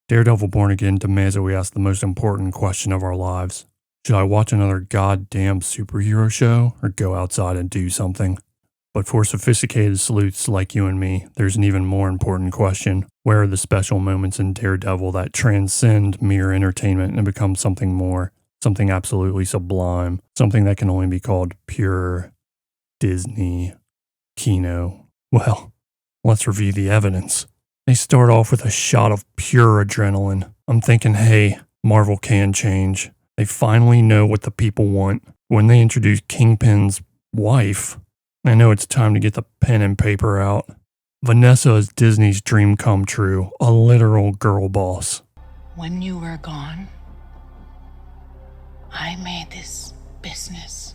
Daredevil Born Again demands that we ask the most important question of our lives. Should I watch another goddamn superhero show or go outside and do something? But for sophisticated sleuths like you and me, there's an even more important question. Where are the special moments in Daredevil that transcend mere entertainment and become something more, something absolutely sublime, something that can only be called pure Disney Kino? Well, let's review the evidence. They start off with a shot of pure adrenaline. I'm thinking, hey, Marvel can change. They finally know what the people want. When they introduce Kingpin's wife, I know it's time to get the pen and paper out. Vanessa is Disney's dream come true, a literal girl boss. When you were gone, I made this business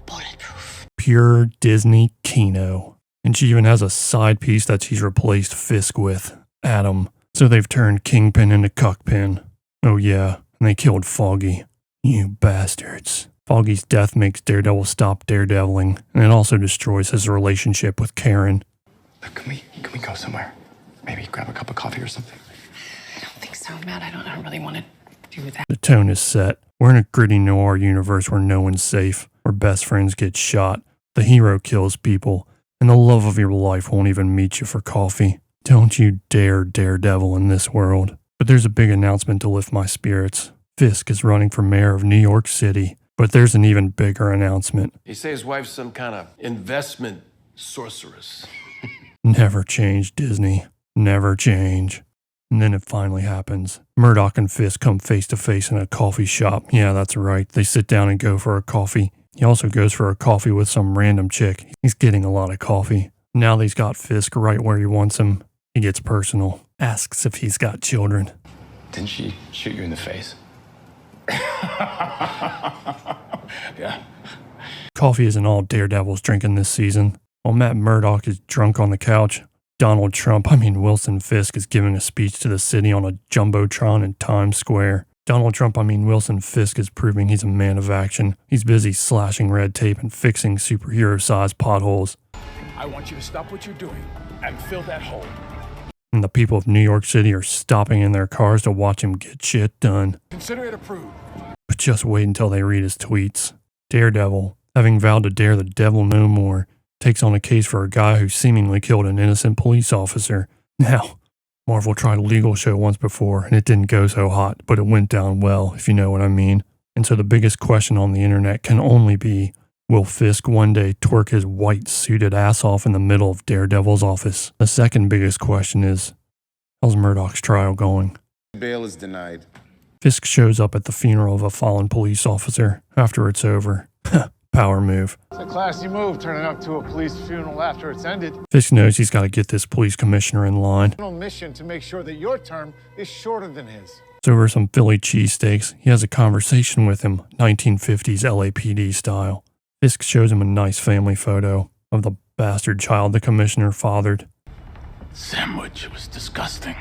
bulletproof. Pure Disney Kino. And she even has a side piece that she's replaced Fisk with, Adam. So they've turned Kingpin into Cuckpin. Oh yeah, and they killed Foggy. You bastards. Foggy's death makes Daredevil stop daredeviling, and it also destroys his relationship with Karen. Can we go somewhere? Maybe grab a cup of coffee or something? I don't think so, Matt. I don't really want to do that. The tone is set. We're in a gritty noir universe where no one's safe, where best friends get shot, the hero kills people, and the love of your life won't even meet you for coffee. Don't you dare Daredevil in this world. But there's a big announcement to lift my spirits. Fisk is running for mayor of New York City. But there's an even bigger announcement. He say his wife's some kind of investment sorceress. Never change, Disney. Never change. And then it finally happens. Murdock and Fisk come face to face in a coffee shop. Yeah, that's right. They sit down and go for a coffee. He also goes for a coffee with some random chick. He's getting a lot of coffee. Now that he's got Fisk right where he wants him, he gets personal. Asks if he's got children. Didn't she shoot you in the face? Yeah. Coffee isn't all Daredevil's drinking this season. While Matt Murdock is drunk on the couch, Wilson Fisk is giving a speech to the city on a jumbotron in Times Square. Wilson Fisk is proving he's a man of action. He's busy slashing red tape and fixing superhero-sized potholes. I want you to stop what you're doing and fill that hole. And the people of New York City are stopping in their cars to watch him get shit done. Consider it approved. But just wait until they read his tweets. Daredevil, having vowed to dare the devil no more, takes on a case for a guy who seemingly killed an innocent police officer. Now, Marvel tried a legal show once before, and it didn't go so hot, but it went down well, if you know what I mean. And so the biggest question on the internet can only be, will Fisk one day twerk his white suited ass off in the middle of Daredevil's office? The second biggest question is, how's Murdock's trial going? Bail is denied. Fisk shows up at the funeral of a fallen police officer after it's over. Power move. It's a classy move, turning up to a police funeral after it's ended. Fisk knows he's got to get this police commissioner in line. Mission to make sure that your term is shorter than his. So over some Philly cheesesteaks, he has a conversation with him, 1950s LAPD style. Fisk shows him a nice family photo of the bastard child the commissioner fathered. Sandwich was disgusting.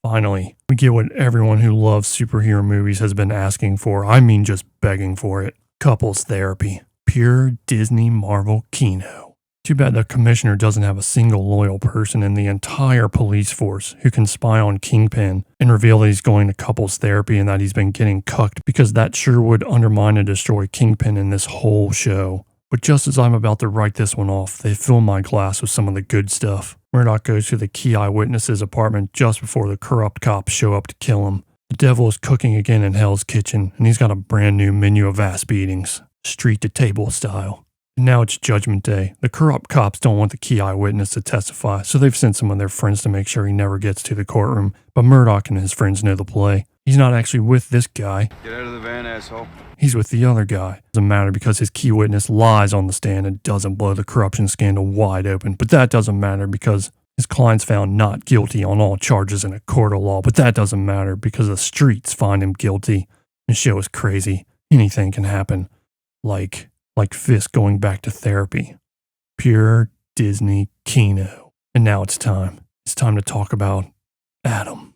Finally, we get what everyone who loves superhero movies has been asking for. I mean just begging for it. Couples therapy. Pure Disney Marvel Kino. Too bad the commissioner doesn't have a single loyal person in the entire police force who can spy on Kingpin and reveal that he's going to couples therapy and that he's been getting cucked, because that sure would undermine and destroy Kingpin in this whole show. But just as I'm about to write this one off, they fill my glass with some of the good stuff. Murdock goes to the key eyewitness's apartment just before the corrupt cops show up to kill him. The devil is cooking again in Hell's Kitchen, and he's got a brand new menu of ass beatings, street to table style. And now it's Judgment Day. The corrupt cops don't want the key eyewitness to testify, so they've sent some of their friends to make sure he never gets to the courtroom. But Murdock and his friends know the play. He's not actually with this guy. Get out of the van, asshole. He's with the other guy. Doesn't matter because his key witness lies on the stand and doesn't blow the corruption scandal wide open. But that doesn't matter because his client's found not guilty on all charges in a court of law. But that doesn't matter because the streets find him guilty. The show is crazy. Anything can happen. Like Fisk going back to therapy. Pure Disney Kino. And now it's time. It's time to talk about Adam.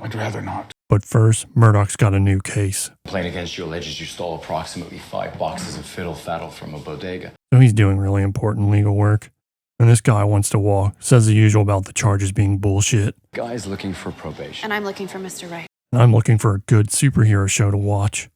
I'd rather not. But first, Murdock's got a new case. Complaint against you alleges you stole approximately 5 boxes of fiddle faddle from a bodega. So he's doing really important legal work. And this guy wants to walk, says the usual about the charges being bullshit. Guy's looking for probation. And I'm looking for Mr. Wright. And I'm looking for a good superhero show to watch.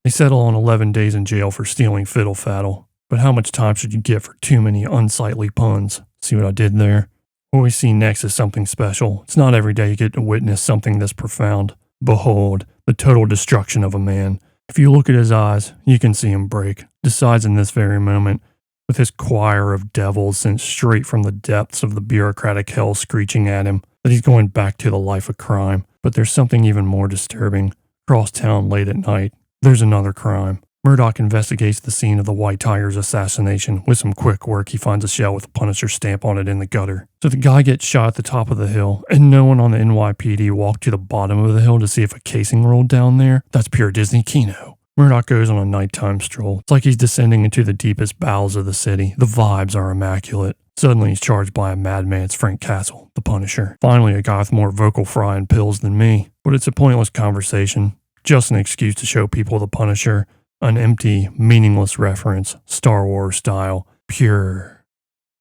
They settle on 11 days in jail for stealing Fiddle Faddle. But how much time should you get for too many unsightly puns? See what I did there? What we see next is something special. It's not every day you get to witness something this profound. Behold, the total destruction of a man. If you look at his eyes, you can see him break. Decides in this very moment, with his choir of devils sent straight from the depths of the bureaucratic hell screeching at him, that he's going back to the life of crime. But there's something even more disturbing. Across town late at night, there's another crime. Murdoch investigates the scene of the White Tiger's assassination. With some quick work, he finds a shell with a Punisher stamp on it in the gutter. So the guy gets shot at the top of the hill, and no one on the NYPD walked to the bottom of the hill to see if a casing rolled down there. That's pure Disney Kino. Murdoch goes on a nighttime stroll. It's like he's descending into the deepest bowels of the city. The vibes are immaculate. Suddenly he's charged by a madman. It's Frank Castle, the Punisher. Finally, a guy with more vocal fry and pills than me. But it's a pointless conversation. Just an excuse to show people the Punisher. An empty, meaningless reference, Star Wars style, pure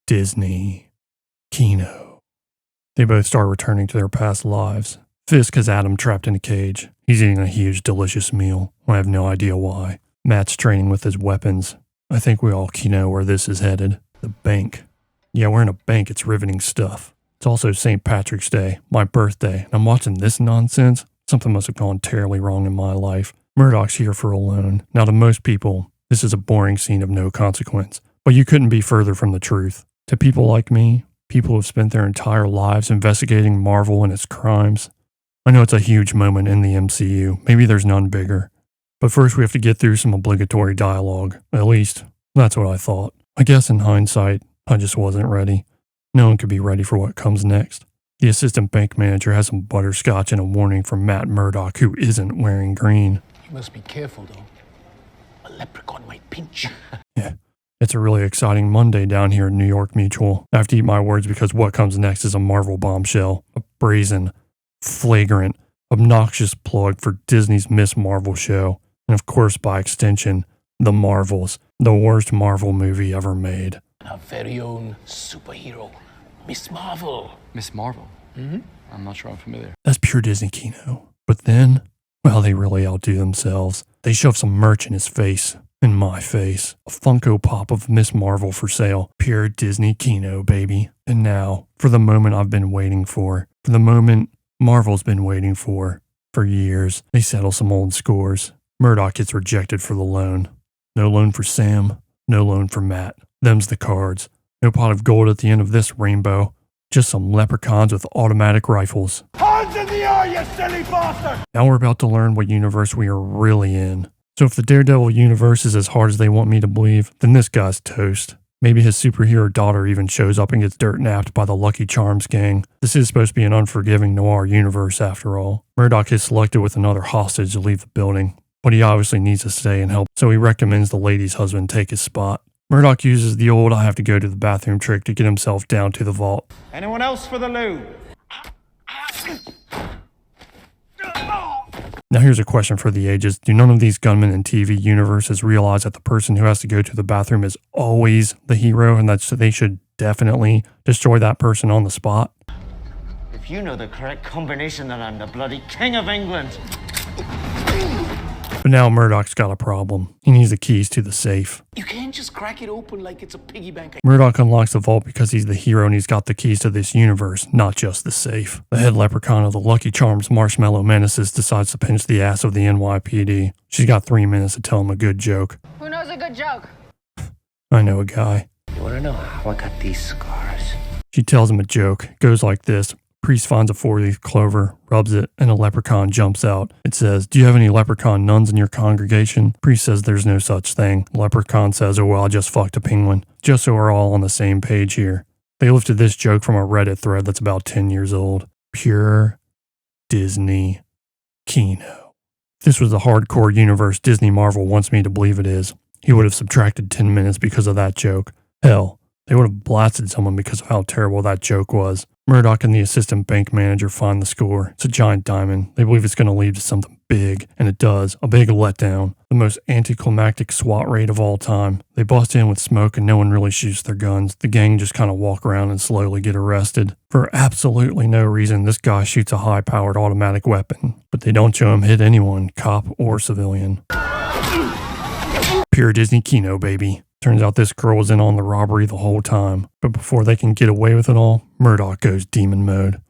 Disney Kino. They both start returning to their past lives. Fisk has Adam trapped in a cage. He's eating a huge, delicious meal. I have no idea why. Matt's training with his weapons. I think we all know where this is headed. The bank. Yeah, we're in a bank. It's riveting stuff. It's also St. Patrick's Day, my birthday, and I'm watching this nonsense. Something must have gone terribly wrong in my life. Murdoch's here for a loan. Now, to most people, this is a boring scene of no consequence, but you couldn't be further from the truth. To people like me, people who have spent their entire lives investigating Marvel and its crimes, I know it's a huge moment in the MCU. Maybe there's none bigger. But first we have to get through some obligatory dialogue. At least, that's what I thought. I guess in hindsight, I just wasn't ready. No one could be ready for what comes next. The assistant bank manager has some butterscotch and a warning from Matt Murdoch, who isn't wearing green. You must be careful, though. A leprechaun might pinch. Yeah, it's a really exciting Monday down here at New York Mutual. I have to eat my words because what comes next is a Marvel bombshell. A brazen, flagrant, obnoxious plug for Disney's Miss Marvel show. And of course, by extension, The Marvels, the worst Marvel movie ever made. Our very own superhero, Miss Marvel. Miss Marvel? Mm-hmm. I'm not sure I'm familiar. That's pure Disney Kino. But then, well, they really outdo themselves. They shove some merch in his face. In my face. A Funko Pop of Miss Marvel for sale. Pure Disney Kino, baby. And now, for the moment I've been waiting for. For the moment Marvel's been waiting for years. They settle some old scores. Murdoch gets rejected for the loan. No loan for Sam. No loan for Matt. Them's the cards. No pot of gold at the end of this rainbow. Just some leprechauns with automatic rifles. Hands in the air, you silly bastard! Now we're about to learn what universe we are really in. So if the Daredevil universe is as hard as they want me to believe, then this guy's toast. Maybe his superhero daughter even shows up and gets dirt napped by the Lucky Charms gang. This is supposed to be an unforgiving noir universe after all. Murdoch is selected with another hostage to leave the building, but he obviously needs to stay and help, so he recommends the lady's husband take his spot. Murdoch uses the old I have to go to the bathroom trick to get himself down to the vault. Anyone else for the loo? Now here's a question for the ages. Do none of these gunmen in TV universes realize that the person who has to go to the bathroom is always the hero and that they should definitely destroy that person on the spot? If you know the correct combination, then I'm the bloody King of England. But now Murdoch's got a problem. He needs the keys to the safe. You can't just crack it open like it's a piggy bank. Murdoch unlocks the vault because he's the hero and he's got the keys to this universe, not just the safe. The head leprechaun of the Lucky Charms Marshmallow Menaces decides to pinch the ass of the NYPD. She's got 3 minutes to tell him a good joke. Who knows a good joke? I know a guy. You wanna know how I got these scars? She tells him a joke. It goes like this. Priest finds a 4-leaf clover, rubs it, and a leprechaun jumps out. It says, "Do you have any leprechaun nuns in your congregation?" Priest says there's no such thing. Leprechaun says, "Oh well, I just fucked a penguin." Just so we're all on the same page here. They lifted this joke from a Reddit thread that's about 10 years old. Pure Disney Kino. If this was the hardcore universe Disney Marvel wants me to believe it is, he would have subtracted 10 minutes because of that joke. Hell, they would have blasted someone because of how terrible that joke was. Murdoch and the assistant bank manager find the score. It's a giant diamond. They believe it's going to lead to something big, and it does. A big letdown. The most anticlimactic SWAT raid of all time. They bust in with smoke and no one really shoots their guns. The gang just kind of walk around and slowly get arrested. For absolutely no reason, this guy shoots a high-powered automatic weapon, but they don't show him hit anyone, cop or civilian. Pure Disney Kino, baby. Turns out this girl was in on the robbery the whole time. But before they can get away with it all, Murdoch goes demon mode.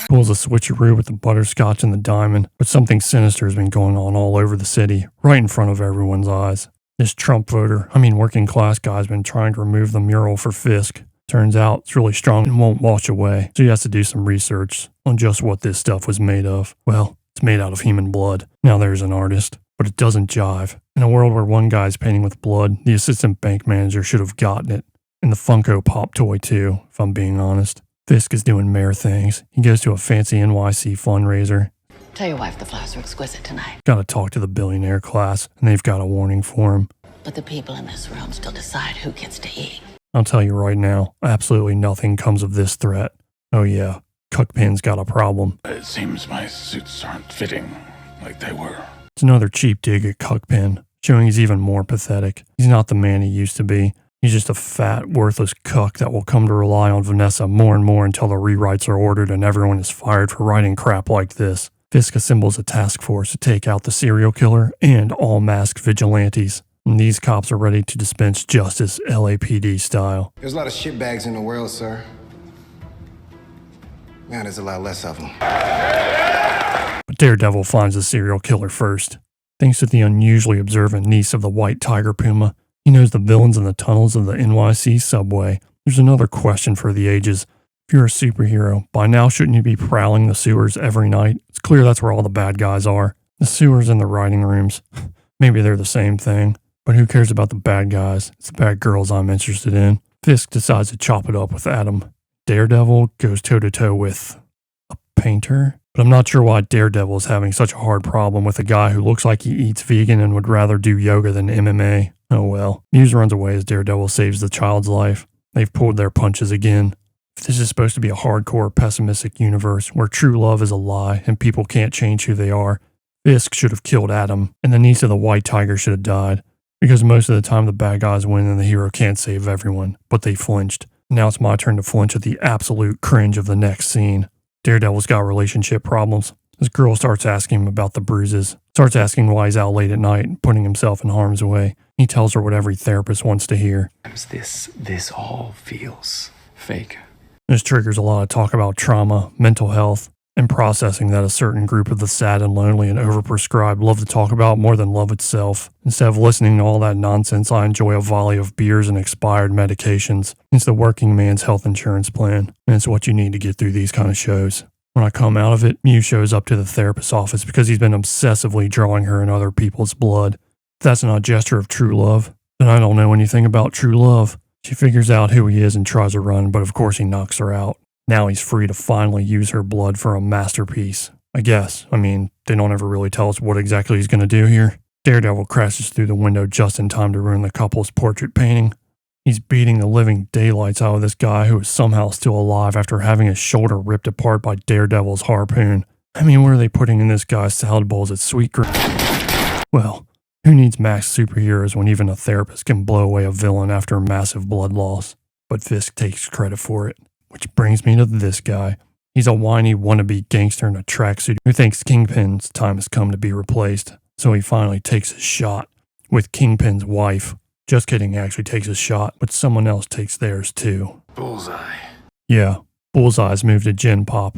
Pulls a switcheroo with the butterscotch and the diamond, but something sinister has been going on all over the city, right in front of everyone's eyes. This Trump voter, working class guy, has been trying to remove the mural for Fisk. Turns out it's really strong and won't wash away, so he has to do some research on just what this stuff was made of. Well, it's made out of human blood. Now there's an artist. But it doesn't jive. In a world where one guy's painting with blood, the assistant bank manager should have gotten it. And the Funko Pop toy too, if I'm being honest. Fisk is doing mayor things. He goes to a fancy NYC fundraiser. Tell your wife the flowers are exquisite tonight. Gotta talk to the billionaire class, and they've got a warning for him. But the people in this room still decide who gets to eat. I'll tell you right now, absolutely nothing comes of this threat. Oh yeah, Cuckpin's got a problem. It seems my suits aren't fitting like they were. It's another cheap dig at Cuckpin, showing he's even more pathetic. He's not the man he used to be. He's just a fat, worthless cuck that will come to rely on Vanessa more and more until the rewrites are ordered and everyone is fired for writing crap like this. Fisk assembles a task force to take out the serial killer and all masked vigilantes. And these cops are ready to dispense justice LAPD style. There's a lot of shitbags in the world, sir. Now there's a lot less of them. But Daredevil finds the serial killer first. Thanks to the unusually observant niece of the white tiger puma, he knows the villains in the tunnels of the NYC subway. There's another question for the ages. If you're a superhero, by now shouldn't you be prowling the sewers every night? It's clear that's where all the bad guys are. The sewers and the writing rooms. Maybe they're the same thing. But who cares about the bad guys? It's the bad girls I'm interested in. Fisk decides to chop it up with Adam. Daredevil goes toe-to-toe with a painter? But I'm not sure why Daredevil is having such a hard problem with a guy who looks like he eats vegan and would rather do yoga than MMA. Oh well. Muse runs away as Daredevil saves the child's life. They've pulled their punches again. If this is supposed to be a hardcore, pessimistic universe where true love is a lie and people can't change who they are, Fisk should have killed Adam, and the niece of the white tiger should have died. Because most of the time the bad guys win and the hero can't save everyone, but they flinched. Now it's my turn to flinch at the absolute cringe of the next scene. Daredevil's got relationship problems. This girl starts asking him about the bruises, starts asking why he's out late at night and putting himself in harm's way. He tells her what every therapist wants to hear. This all feels fake. This triggers a lot of talk about trauma, mental health, and processing that a certain group of the sad and lonely and overprescribed love to talk about more than love itself. Instead of listening to all that nonsense, I enjoy a volley of beers and expired medications. It's the working man's health insurance plan, and it's what you need to get through these kind of shows. When I come out of it, Mew shows up to the therapist's office because he's been obsessively drawing her in other people's blood. If that's not a gesture of true love, then I don't know anything about true love. She figures out who he is and tries to run, but of course he knocks her out. Now he's free to finally use her blood for a masterpiece. I guess. They don't ever really tell us what exactly he's going to do here. Daredevil crashes through the window just in time to ruin the couple's portrait painting. He's beating the living daylights out of this guy who is somehow still alive after having his shoulder ripped apart by Daredevil's harpoon. What are they putting in this guy's salad bowls at Sweet Green? Well, who needs masked superheroes when even a therapist can blow away a villain after a massive blood loss? But Fisk takes credit for it. Which brings me to this guy. He's a whiny wannabe gangster in a tracksuit who thinks Kingpin's time has come to be replaced. So he finally takes his shot with Kingpin's wife. Just kidding, he actually takes his shot, but someone else takes theirs too. Bullseye. Yeah, Bullseye's move to Gen Pop.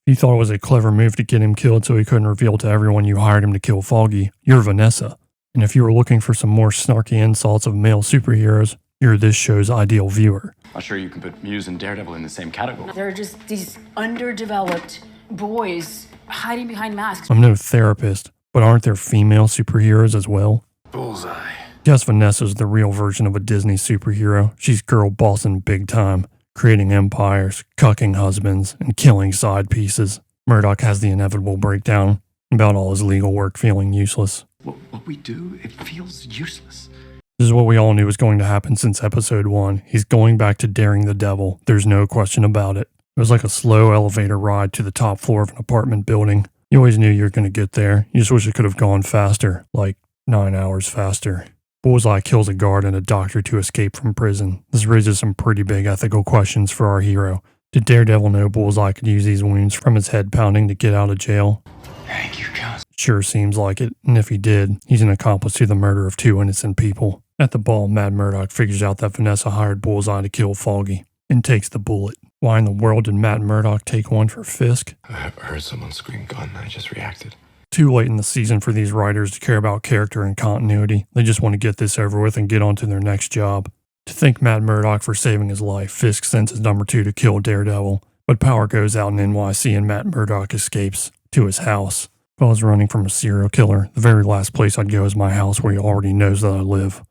You thought it was a clever move to get him killed so he couldn't reveal to everyone you hired him to kill Foggy. You're Vanessa. And if you were looking for some more snarky insults of male superheroes, you're this show's ideal viewer. I'm sure you can put Muse and Daredevil in the same category. They're just these underdeveloped boys hiding behind masks. I'm no therapist, but aren't there female superheroes as well? Bullseye. Yes, Vanessa's the real version of a Disney superhero. She's girl bossing big time, creating empires, cucking husbands, and killing side pieces. Murdoch has the inevitable breakdown about all his legal work feeling useless. What we do, it feels useless. This is what we all knew was going to happen since episode 1. He's going back to daring the devil. There's no question about it. It was like a slow elevator ride to the top floor of an apartment building. You always knew you were going to get there. You just wish it could have gone faster, like 9 hours faster. Bullseye kills a guard and a doctor to escape from prison. This raises some pretty big ethical questions for our hero. Did Daredevil know Bullseye could use these wounds from his head pounding to get out of jail? Thank you, Gus. Sure seems like it, and if he did, he's an accomplice to the murder of 2 innocent people. At the ball, Mad Murdock figures out that Vanessa hired Bullseye to kill Foggy, and takes the bullet. Why in the world did Matt Murdock take one for Fisk? I heard someone scream gun and I just reacted. Too late in the season for these writers to care about character and continuity. They just want to get this over with and get on to their next job. To thank Matt Murdock for saving his life, Fisk sends his number 2 to kill Daredevil, but power goes out in NYC and Matt Murdock escapes to his house. If I was running from a serial killer, the very last place I'd go is my house where he already knows that I live.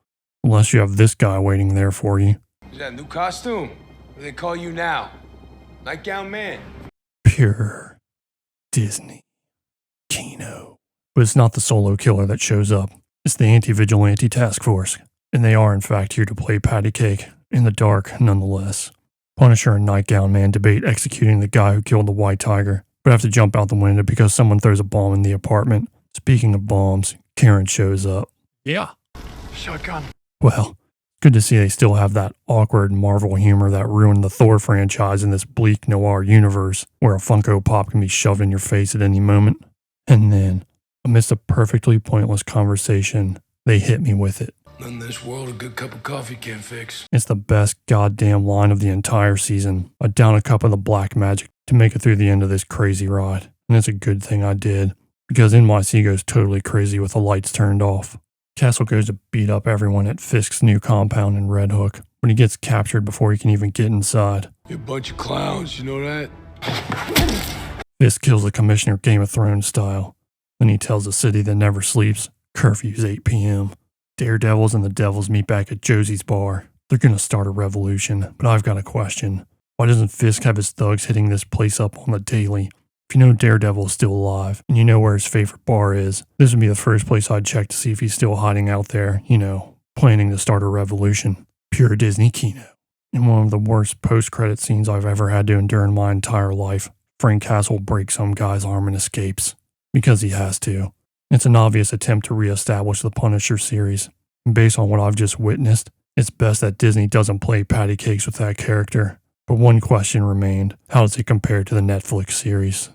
Unless you have this guy waiting there for you. Is that a new costume? What do they call you now? Nightgown Man. Pure Disney Kino. But it's not the solo killer that shows up. It's the anti-vigilante task force. And they are in fact here to play patty cake, in the dark nonetheless. Punisher and Nightgown Man debate executing the guy who killed the White Tiger, but have to jump out the window because someone throws a bomb in the apartment. Speaking of bombs, Karen shows up. Yeah. Shotgun. Well, good to see they still have that awkward Marvel humor that ruined the Thor franchise in this bleak noir universe, where a Funko Pop can be shoved in your face at any moment. And then, amidst a perfectly pointless conversation, they hit me with it. Nothing in this world a good cup of coffee can't fix. It's the best goddamn line of the entire season. I down a cup of the black magic to make it through the end of this crazy ride. And it's a good thing I did, because NYC goes totally crazy with the lights turned off. Castle goes to beat up everyone at Fisk's new compound in Red Hook, but he gets captured before he can even get inside. You're a bunch of clowns, you know that? Fisk kills the commissioner Game of Thrones style. Then he tells the city that never sleeps, curfew's 8 p.m. Daredevils and the Devils meet back at Josie's bar. They're gonna start a revolution, but I've got a question. Why doesn't Fisk have his thugs hitting this place up on the daily? If you know Daredevil is still alive, and you know where his favorite bar is, this would be the first place I'd check to see if he's still hiding out there, planning to start a revolution. Pure Disney Kino. In one of the worst post-credit scenes I've ever had to endure in my entire life, Frank Castle breaks some guy's arm and escapes. Because he has to. It's an obvious attempt to re-establish the Punisher series. And based on what I've just witnessed, it's best that Disney doesn't play patty cakes with that character. But one question remained. How does it compare to the Netflix series?